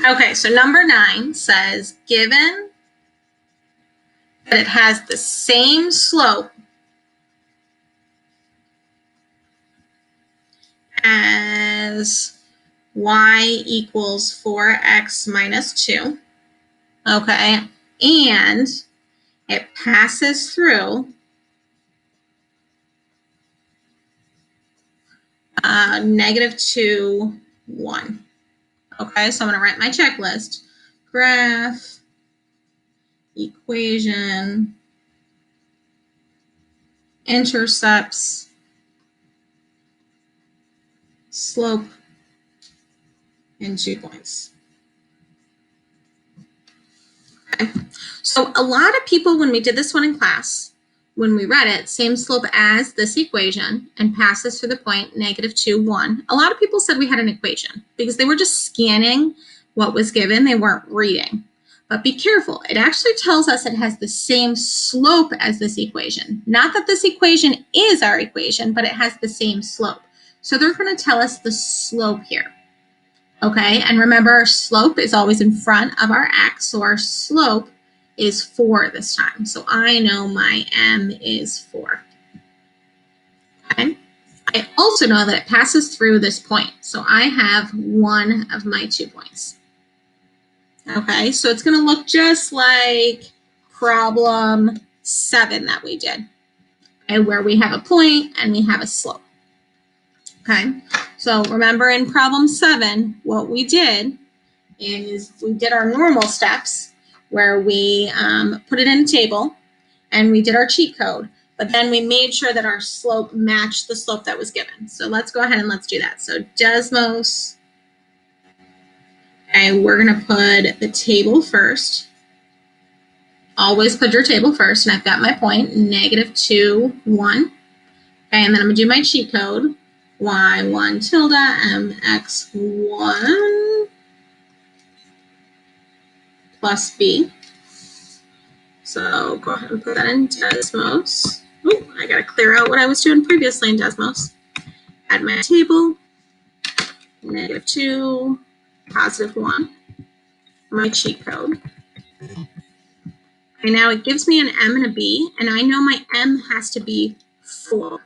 Okay, so number 9 says, given that it has the same slope as y equals 4x minus 2, okay, and it passes through -2, 1. Okay, so I'm going to write my checklist. Graph, equation, intercepts, slope, and 2 points. Okay. So a lot of people, when we did this one in class, when we read it, same slope as this equation and passes through the point -2, 1. A lot of people said we had an equation because they were just scanning what was given. They weren't reading. But be careful. It actually tells us it has the same slope as this equation. Not that this equation is our equation, but it has the same slope. So they're going to tell us the slope here. Okay, and remember, our slope is always in front of our x, so our slope is 4 this time. So I know my m is 4. Okay, I also know that it passes through this point, so I have one of my 2 points. Okay, so it's going to look just like problem 7 that we did, okay, where we have a point and we have a slope. Okay, so remember in problem 7, what we did is we did our normal steps where we put it in a table and we did our cheat code, but then we made sure that our slope matched the slope that was given. So let's go ahead and let's do that. So Desmos, okay, we're going to put the table first. Always put your table first, and I've got my point, -2, 1. Okay, and then I'm going to do my cheat code, y1 tilde mx1 plus b. So go ahead and put that in Desmos. Oh, I got to clear out what I was doing previously in Desmos. Add my table, -2, +1, my cheat code. Okay, now it gives me an m and a b, and I know my m has to be 4.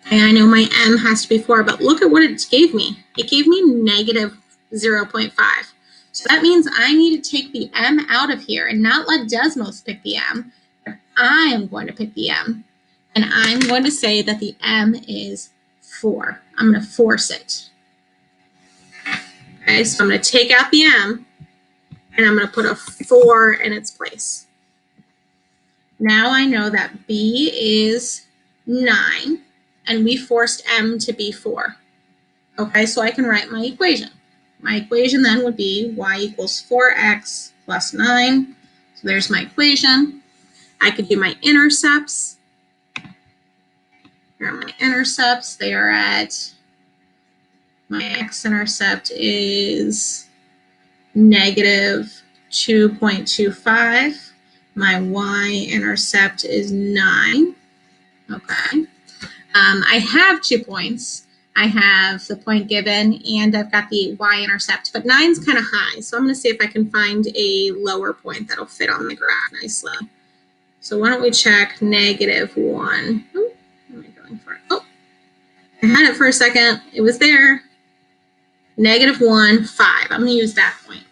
Okay, I know my m has to be 4, but look at what it gave me. It gave me -0.5. So that means I need to take the m out of here and not let Desmos pick the m. I am going to pick the m, and I'm going to say that the m is 4. I'm going to force it. Okay, so I'm going to take out the m, and I'm going to put a 4 in its place. Now I know that b is 9, and we forced m to be 4. Okay, so I can write my equation. My equation then would be y equals 4x plus 9. So there's my equation. I could do my intercepts. Here are my intercepts. They are at, my x-intercept is -2.25. My y-intercept is 9. Okay. I have 2 points. I have the point given, and I've got the y-intercept, but 9's kind of high. So I'm going to see if I can find a lower point that'll fit on the graph nicely. So why don't we check -1. Oh, what am I going for? Oh, I had it for a second. It was there. -1, 5. I'm going to use that point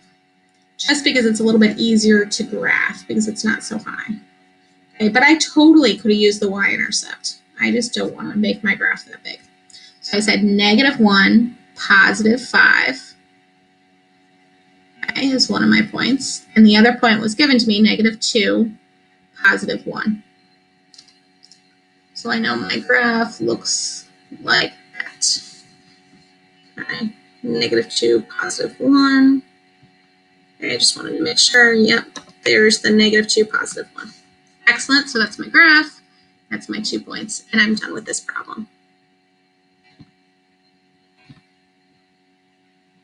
just because it's a little bit easier to graph because it's not so high. Okay, but I totally could have used the y-intercept. I just don't want to make my graph that big. So I said -1, +5. Okay, is one of my points. And the other point was given to me, -2, +1. So I know my graph looks like that. Okay, -2, +1. Okay, I just wanted to make sure, yep, there's the -2, +1. Excellent, so that's my graph. That's my 2 points, and I'm done with this problem.